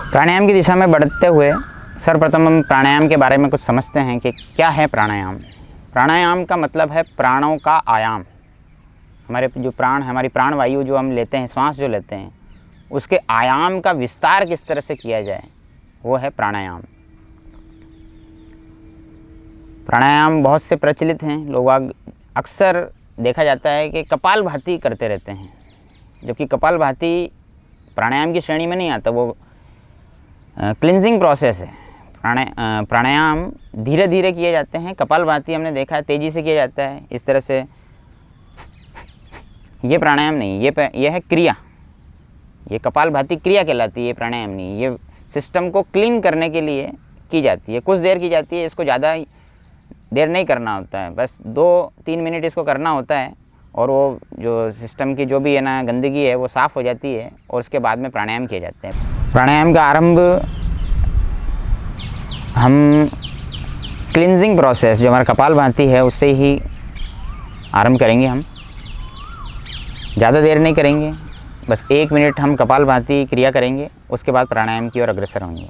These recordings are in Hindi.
प्राणायाम की दिशा में बढ़ते हुए सर्वप्रथम हम प्राणायाम के बारे में कुछ समझते हैं कि क्या है प्राणायाम। प्राणायाम का मतलब है प्राणों का आयाम। हमारे जो प्राण है, हमारी प्राण वायु जो हम लेते हैं, श्वास जो लेते हैं, उसके आयाम का विस्तार किस तरह से किया जाए, वो है प्राणायाम। प्राणायाम बहुत से प्रचलित हैं। लोग अक्सर देखा जाता है कि कपालभाति करते रहते हैं, जबकि कपालभाति प्राणायाम की श्रेणी में नहीं आता। वो क्लिनजिंग प्रोसेस है। प्राणायाम धीरे धीरे किए जाते हैं। कपालभाति हमने देखा है तेज़ी से किया जाता है, इस तरह से। ये प्राणायाम नहीं, ये है क्रिया। ये कपालभाति क्रिया कहलाती है, ये प्राणायाम नहीं। ये सिस्टम को क्लीन करने के लिए की जाती है, कुछ देर की जाती है। इसको ज़्यादा देर नहीं करना होता है, बस 2-3 मिनट इसको करना होता है और वो जो सिस्टम की जो भी है ना गंदगी है वो साफ़ हो जाती है और उसके बाद में प्राणायाम किए जाते हैं। प्राणायाम का आरंभ हम क्लिनजिंग प्रोसेस जो हमारा कपालभाति है उससे ही आरंभ करेंगे। हम ज़्यादा देर नहीं करेंगे, बस 1 मिनट हम कपालभाति क्रिया करेंगे, उसके बाद प्राणायाम की ओर अग्रसर होंगे।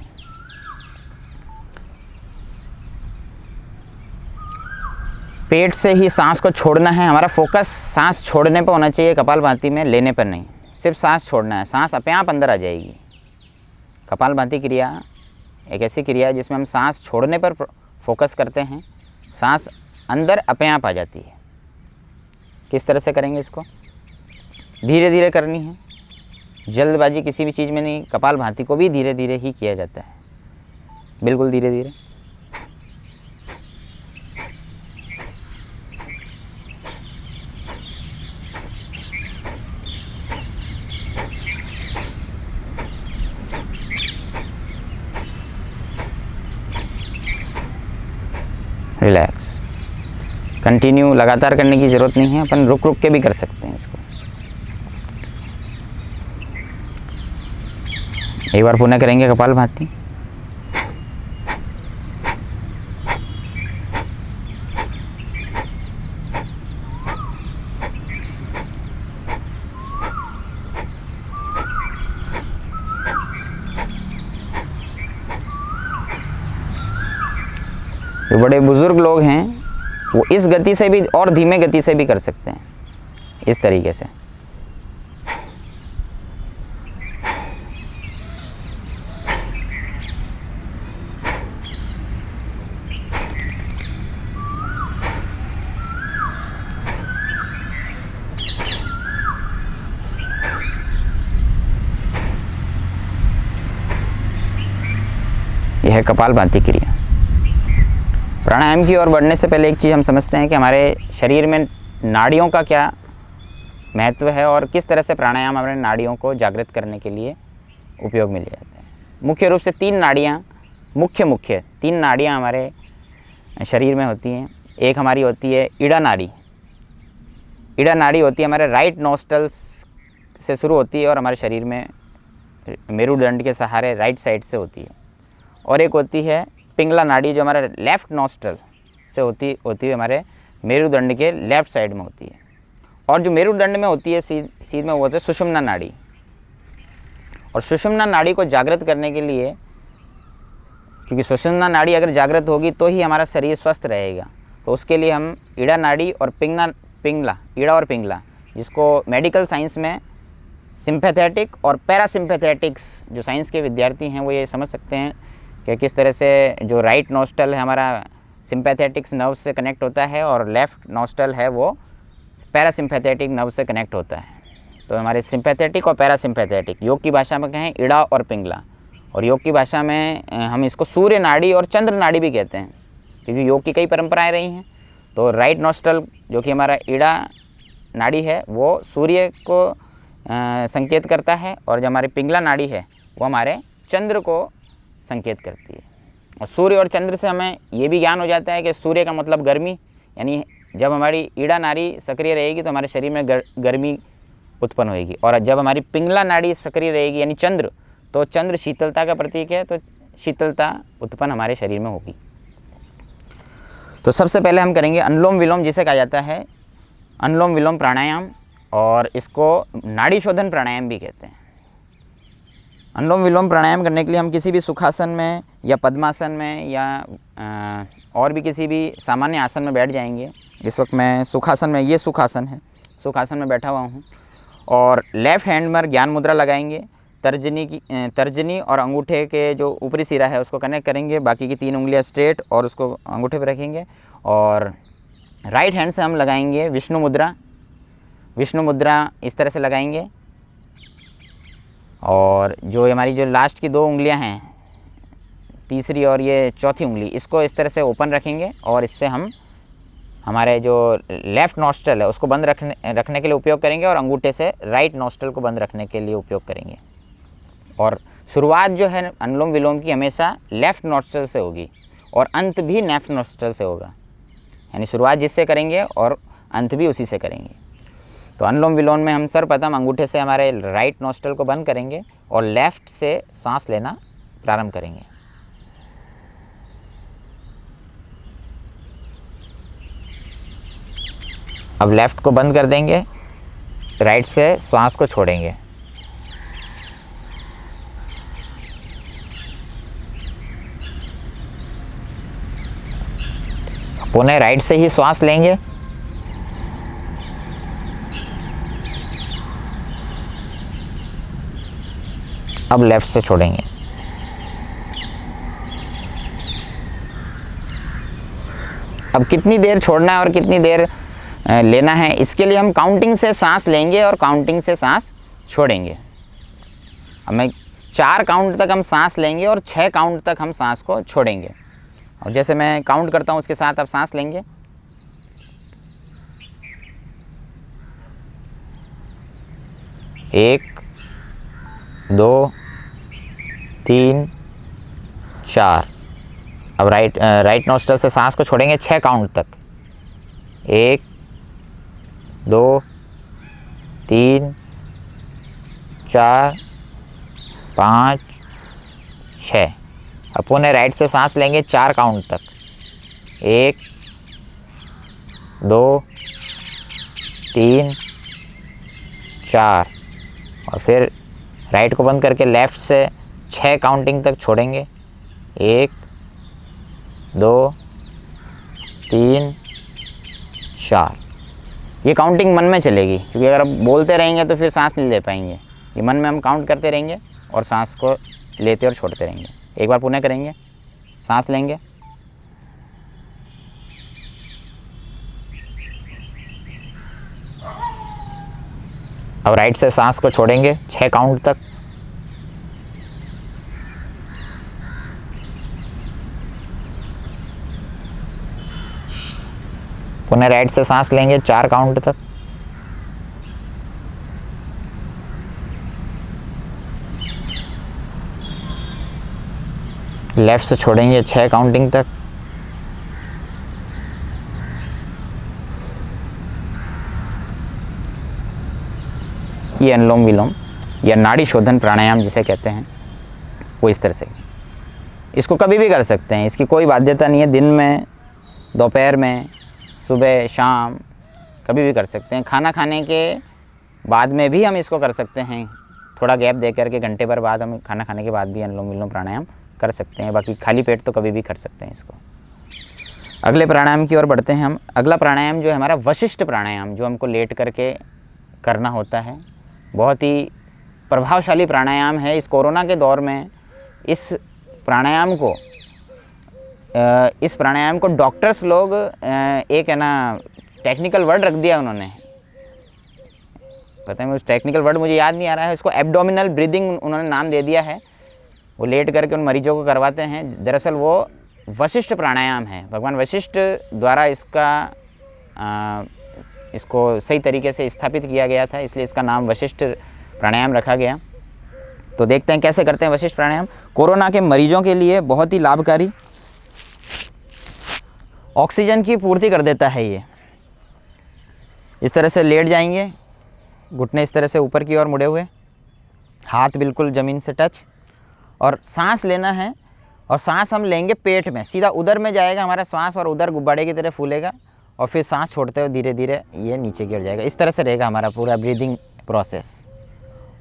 पेट से ही सांस को छोड़ना है। हमारा फोकस सांस छोड़ने पर होना चाहिए, कपालभाति में लेने पर नहीं। सिर्फ सांस छोड़ना है, सांस अपने आप अंदर आ जाएगी। कपालभाति क्रिया एक ऐसी क्रिया है जिसमें हम सांस छोड़ने पर फोकस करते हैं, सांस अंदर अपने आप आ जाती है। किस तरह से करेंगे इसको? धीरे धीरे करनी है, जल्दबाजी किसी भी चीज़ में नहीं। कपालभाति को भी धीरे धीरे ही किया जाता है, बिल्कुल धीरे धीरे। रिलैक्स, कंटिन्यू, लगातार करने की ज़रूरत नहीं है। अपन रुक रुक के भी कर सकते हैं इसको। एक बार पुनः करेंगे कपालभाति। जो बड़े बुज़ुर्ग लोग हैं वो इस गति से भी और धीमे गति से भी कर सकते हैं, इस तरीके से। यह है कपालभाति क्रिया। प्राणायाम की ओर बढ़ने से पहले एक चीज़ हम समझते हैं कि हमारे शरीर में नाड़ियों का क्या महत्व है और किस तरह से प्राणायाम हमारे नाड़ियों को जागृत करने के लिए उपयोग में लिया जाता है। मुख्य रूप से 3 नाड़ियाँ, मुख्य 3 नाड़ियाँ हमारे शरीर में होती हैं। एक हमारी होती है ईड़ा नाड़ी। ईड़ा नाड़ी होती है हमारे राइट नोस्ट्रल्स से शुरू होती है और हमारे शरीर में मेरुदंड के सहारे राइट साइड से होती है। और एक होती है पिंगला नाड़ी जो हमारे लेफ़्ट नोस्ट्रल से होती है, हमारे मेरुदंड के लेफ़्ट साइड में होती है। और जो मेरुदंड में होती है सीध में, वो होती है सुषुम्ना नाड़ी। और सुषुम्ना नाड़ी को जागृत करने के लिए, क्योंकि सुषुम्ना नाड़ी अगर जागृत होगी तो ही हमारा शरीर स्वस्थ रहेगा, तो उसके लिए हम ईड़ा नाड़ी और पिंगला, ईड़ा और पिंगला, जिसको मेडिकल साइंस में सिंपैथेटिक और पैरासिम्पैथेटिक्स, जो साइंस के विद्यार्थी हैं वो ये समझ सकते हैं कि किस तरह से जो राइट नोस्ट्रल है हमारा सिंपैथेटिक्स नर्व से कनेक्ट होता है और लेफ़्ट नोस्ट्रल है वो पैरासिम्पैथेटिक नर्व से कनेक्ट होता है। तो हमारे सिंपैथेटिक और पैरासिम्पैथेटिक, योग की भाषा में कहें ईड़ा और पिंगला, और योग की भाषा में हम इसको सूर्य नाड़ी और चंद्र नाड़ी भी कहते हैं, क्योंकि योग की कई परंपराएं रही हैं। तो राइट नोस्ट्रल जो कि हमारा ईड़ा नाड़ी है वो सूर्य को संकेत करता है, और जो हमारी पिंगला नाड़ी है वो हमारे चंद्र को संकेत करती है। और सूर्य और चंद्र से हमें ये भी ज्ञान हो जाता है कि सूर्य का मतलब गर्मी, यानी जब हमारी ईड़ा नाड़ी सक्रिय रहेगी तो हमारे शरीर में गर्मी उत्पन्न होगी, और जब हमारी पिंगला नाड़ी सक्रिय रहेगी यानी चंद्र, तो चंद्र शीतलता का प्रतीक है, तो शीतलता उत्पन्न हमारे शरीर में होगी। तो सबसे पहले हम करेंगे अनुलोम विलोम, जिसे कहा जाता है अनुलोम विलोम प्राणायाम, और इसको नाड़ी शोधन प्राणायाम भी कहते हैं। अनुलोम विलोम प्राणायाम करने के लिए हम किसी भी सुखासन में या पद्मासन में या और भी किसी भी सामान्य आसन में बैठ जाएंगे। इस वक्त मैं सुखासन में, ये सुखासन है, सुखासन में बैठा हुआ हूँ और लेफ़्ट हैंड में ज्ञान मुद्रा लगाएंगे। तर्जनी और अंगूठे के जो ऊपरी सिरा है उसको कनेक्ट करेंगे, बाकी की 3 उंगलियां स्ट्रेट और उसको अंगूठे पर रखेंगे और राइट हैंड से हम लगाएंगे विष्णु मुद्रा। विष्णु मुद्रा इस तरह से लगाएंगे और जो हमारी जो लास्ट की 2 उंगलियां हैं, तीसरी और ये चौथी उंगली, इसको इस तरह से ओपन रखेंगे और इससे हम हमारे जो लेफ़्ट नॉस्ट्रल है उसको बंद रखने के लिए उपयोग करेंगे और अंगूठे से राइट नॉस्ट्रल को बंद रखने के लिए उपयोग करेंगे। और शुरुआत जो है अनुलोम विलोम की हमेशा लेफ़्ट नॉस्ट्रल से होगी और अंत भी लेफ़्ट नॉस्ट्रल से होगा, यानी शुरुआत जिससे करेंगे और अंत भी उसी से करेंगे। तो अनुलोम विलोम में हम सर्वप्रथम अंगूठे से हमारे राइट नॉस्ट्रल को बंद करेंगे और लेफ़्ट से सांस लेना प्रारंभ करेंगे। अब लेफ़्ट को बंद कर देंगे, राइट से श्वास को छोड़ेंगे। पुनः राइट से ही श्वास लेंगे। अब लेफ़्ट से छोड़ेंगे। अब कितनी देर छोड़ना है और कितनी देर लेना है, इसके लिए हम काउंटिंग से सांस लेंगे और काउंटिंग से सांस छोड़ेंगे। हमें 4 काउंट तक हम सांस लेंगे और 6 काउंट तक हम सांस को छोड़ेंगे। और जैसे मैं काउंट करता हूँ उसके साथ आप सांस लेंगे। 1 2 3 4। अब राइट नोस्ट्रल से सांस को छोड़ेंगे 6 काउंट तक। 1 2 3 4 5 6। अब पुनः राइट से सांस लेंगे 4 काउंट तक। 1 2 3 4 और फिर राइट को बंद करके लेफ़्ट से 6 काउंटिंग तक छोड़ेंगे। 1 2 3 4। ये काउंटिंग मन में चलेगी, क्योंकि अगर आप बोलते रहेंगे तो फिर सांस नहीं ले पाएंगे। ये मन में हम काउंट करते रहेंगे और सांस को लेते और छोड़ते रहेंगे। एक बार पुनः करेंगे, सांस लेंगे, अब राइट से सांस को छोड़ेंगे 6 काउंट तक। पुनः राइट से सांस लेंगे 4 काउंट तक। लेफ्ट से छोड़ेंगे 6 काउंटिंग तक। ये अनुलोम विलोम या नाड़ी शोधन प्राणायाम जिसे कहते हैं, वो इस तरह से। इसको कभी भी कर सकते हैं, इसकी कोई बाध्यता नहीं है। दिन में, दोपहर में, सुबह, शाम, कभी भी कर सकते हैं। खाना खाने के बाद में भी हम इसको कर सकते हैं। थोड़ा गैप दे करके घंटे भर बाद हम खाना खाने के बाद भी अनुलोम विलोम प्राणायाम कर सकते हैं। बाकी खाली पेट तो कभी भी कर सकते हैं इसको। अगले प्राणायाम की ओर बढ़ते हैं हम। अगला प्राणायाम जो है हमारा वशिष्ठ प्राणायाम, जो हमको लेट करके करना होता है। बहुत ही प्रभावशाली प्राणायाम है। इस कोरोना के दौर में इस प्राणायाम को डॉक्टर्स लोग एक है ना टेक्निकल वर्ड रख दिया उन्होंने, पता है उस टेक्निकल वर्ड मुझे याद नहीं आ रहा है। उसको एब्डोमिनल ब्रीदिंग उन्होंने नाम दे दिया है। वो लेट करके उन मरीजों को करवाते हैं। दरअसल वो वशिष्ठ प्राणायाम है। भगवान वशिष्ठ द्वारा इसको सही तरीके से स्थापित किया गया था, इसलिए इसका नाम वशिष्ठ प्राणायाम रखा गया। तो देखते हैं कैसे करते हैं वशिष्ठ प्राणायाम। कोरोना के मरीजों के लिए बहुत ही लाभकारी, ऑक्सीजन की पूर्ति कर देता है ये। इस तरह से लेट जाएंगे, घुटने इस तरह से ऊपर की ओर मुड़े हुए, हाथ बिल्कुल ज़मीन से टच, और सांस लेना है। और सांस हम लेंगे पेट में, सीधा उदर में जाएगा हमारा सांस और उदर गुब्बारे की तरह फूलेगा और फिर सांस छोड़ते हुए धीरे धीरे ये नीचे गिर जाएगा। इस तरह से रहेगा हमारा पूरा ब्रीदिंग प्रोसेस।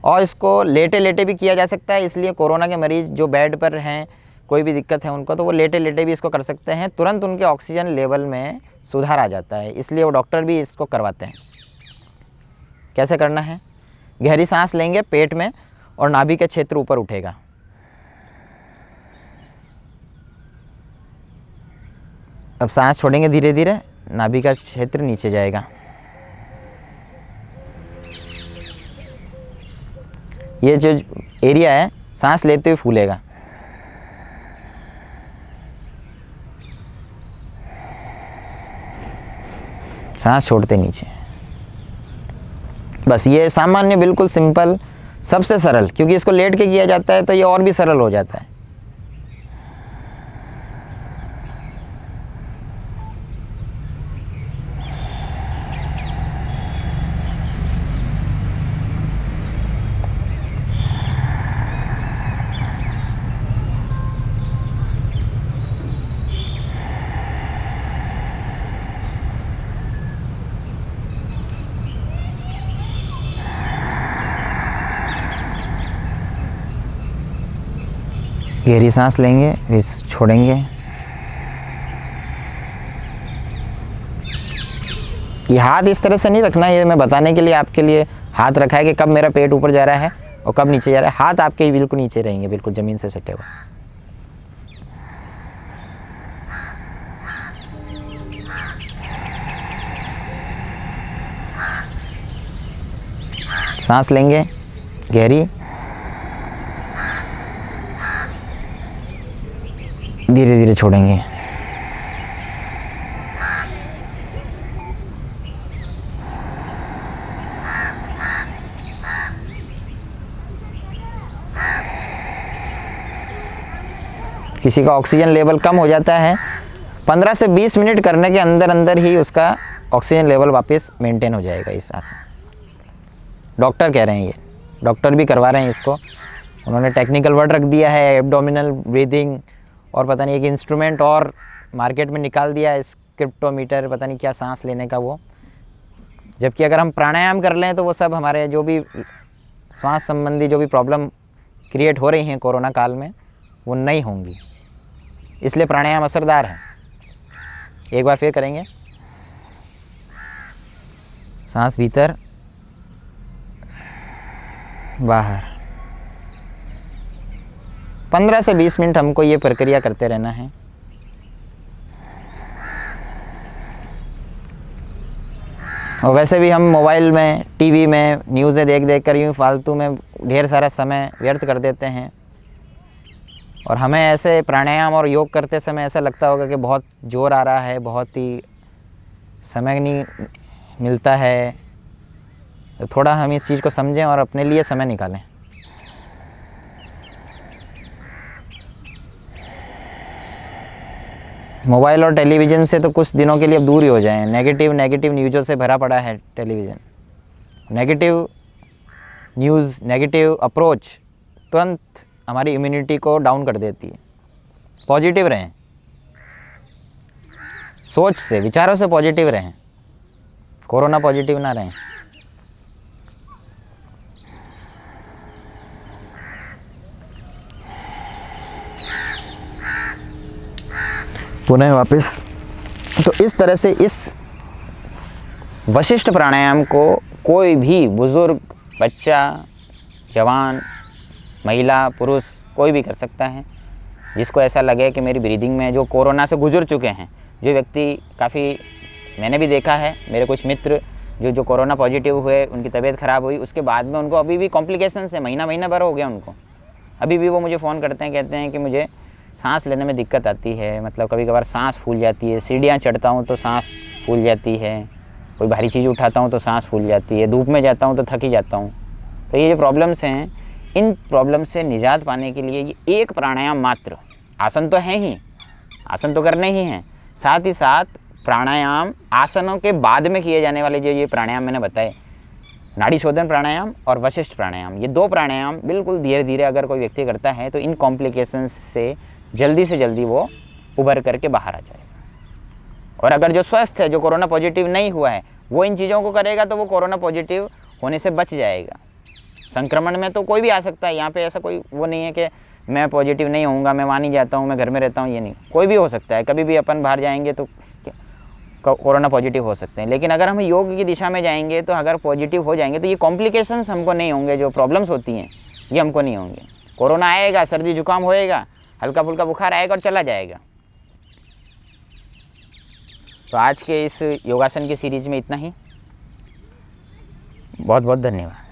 और इसको लेटे लेटे भी किया जा सकता है, इसलिए कोरोना के मरीज़ जो बेड पर हैं, कोई भी दिक्कत है उनको, तो वो लेटे लेटे भी इसको कर सकते हैं। तुरंत उनके ऑक्सीजन लेवल में सुधार आ जाता है, इसलिए वो डॉक्टर भी इसको करवाते हैं। कैसे करना है? गहरी सांस लेंगे पेट में और नाभि का क्षेत्र ऊपर उठेगा। अब सांस छोड़ेंगे धीरे धीरे, नाभि का क्षेत्र नीचे जाएगा। ये जो एरिया है सांस लेते हुए फूलेगा। सांस छोड़ते नीचे। बस ये सामान्य, बिल्कुल सिंपल, सबसे सरल, क्योंकि इसको लेट के किया जाता है तो ये और भी सरल हो जाता है। गहरी सांस लेंगे, फिर छोड़ेंगे। ये हाथ इस तरह से नहीं रखना, ये मैं बताने के लिए आपके लिए हाथ रखा है कि कब मेरा पेट ऊपर जा रहा है और कब नीचे जा रहा है। हाथ आपके बिल्कुल नीचे रहेंगे, बिल्कुल ज़मीन से सटे हुए। सांस लेंगे गहरी, धीरे धीरे छोड़ेंगे। किसी का ऑक्सीजन लेवल कम हो जाता है, 15 से 20 मिनट करने के अंदर अंदर ही उसका ऑक्सीजन लेवल वापस मेंटेन हो जाएगा। इस आसन डॉक्टर कह रहे हैं, ये डॉक्टर भी करवा रहे हैं इसको। उन्होंने टेक्निकल वर्ड रख दिया है, एब्डोमिनल ब्रीदिंग, और पता नहीं एक इंस्ट्रूमेंट और मार्केट में निकाल दिया है, स्क्रिप्टोमीटर, पता नहीं क्या सांस लेने का वो। जबकि अगर हम प्राणायाम कर लें तो वो सब हमारे जो भी श्वास संबंधी जो भी प्रॉब्लम क्रिएट हो रही हैं कोरोना काल में, वो नहीं होंगी। इसलिए प्राणायाम असरदार है। एक बार फिर करेंगे। सांस भीतर बाहर, 15 से 20 मिनट हमको ये प्रक्रिया करते रहना है। और वैसे भी हम मोबाइल में, टीवी में न्यूज़ें देख देख कर यूँ फालतू में ढेर सारा समय व्यर्थ कर देते हैं। और हमें ऐसे प्राणायाम और योग करते समय ऐसा लगता होगा कि बहुत जोर आ रहा है, बहुत ही समय नहीं मिलता है। तो थोड़ा हम इस चीज़ को समझें और अपने लिए समय निकालें। मोबाइल और टेलीविज़न से तो कुछ दिनों के लिए अब दूर ही हो जाएं। नेगेटिव न्यूज़ों से भरा पड़ा है television. Negative news, negative approach तुरंत हमारी इम्यूनिटी को डाउन कर देती है। पॉजिटिव रहें, सोच से, विचारों से पॉजिटिव रहें, कोरोना पॉजिटिव ना रहें। पुनः वापस। तो इस तरह से इस वशिष्ठ प्राणायाम को कोई भी बुज़ुर्ग, बच्चा, जवान, महिला, पुरुष कोई भी कर सकता है। जिसको ऐसा लगे कि मेरी ब्रीदिंग में, जो कोरोना से गुजर चुके हैं, जो व्यक्ति काफ़ी, मैंने भी देखा है, मेरे कुछ मित्र जो कोरोना पॉजिटिव हुए, उनकी तबीयत ख़राब हुई, उसके बाद में उनको अभी भी कॉम्प्लिकेशंस है, महीना भर हो गया उनको। अभी भी वो मुझे फ़ोन करते हैं, कहते हैं कि मुझे सांस लेने में दिक्कत आती है, मतलब कभी कभार सांस फूल जाती है, सीढ़ियाँ चढ़ता हूँ तो सांस फूल जाती है, कोई भारी चीज़ उठाता हूँ तो सांस फूल जाती है, धूप में जाता हूँ तो थक ही जाता हूँ। तो ये जो प्रॉब्लम्स हैं, इन प्रॉब्लम से निजात पाने के लिए ये एक प्राणायाम मात्र, आसन तो है ही, आसन तो करने ही हैं, साथ ही साथ प्राणायाम, आसनों के बाद में किए जाने वाले जो ये प्राणायाम मैंने बताए, नाड़ी शोधन प्राणायाम और वशिष्ठ प्राणायाम, ये दो प्राणायाम बिल्कुल धीरे धीरे अगर कोई व्यक्ति करता है तो इन कॉम्प्लिकेशंस से जल्दी वो उभर करके बाहर आ जाएगा। और अगर जो स्वस्थ है, जो कोरोना पॉजिटिव नहीं हुआ है, वो इन चीज़ों को करेगा तो वो कोरोना पॉजिटिव होने से बच जाएगा। संक्रमण में तो कोई भी आ सकता है, यहाँ पे ऐसा कोई वो नहीं है कि मैं पॉजिटिव नहीं होऊंगा, मैं वहाँ नहीं जाता हूँ, मैं घर में रहता हूँ, ये नहीं, कोई भी हो सकता है। कभी भी अपन बाहर जाएंगे तो कोरोना पॉजिटिव हो सकते हैं। लेकिन अगर हम योग की दिशा में जाएंगे तो अगर पॉजिटिव हो जाएंगे तो ये कॉम्प्लिकेशंस हमको नहीं होंगे, जो प्रॉब्लम्स होती हैं ये हमको नहीं होंगे। कोरोना आएगा, सर्दी जुकाम होएगा, हल्का फुल्का बुखार आएगा और चला जाएगा। तो आज के इस योगासन की सीरीज में इतना ही। बहुत बहुत धन्यवाद।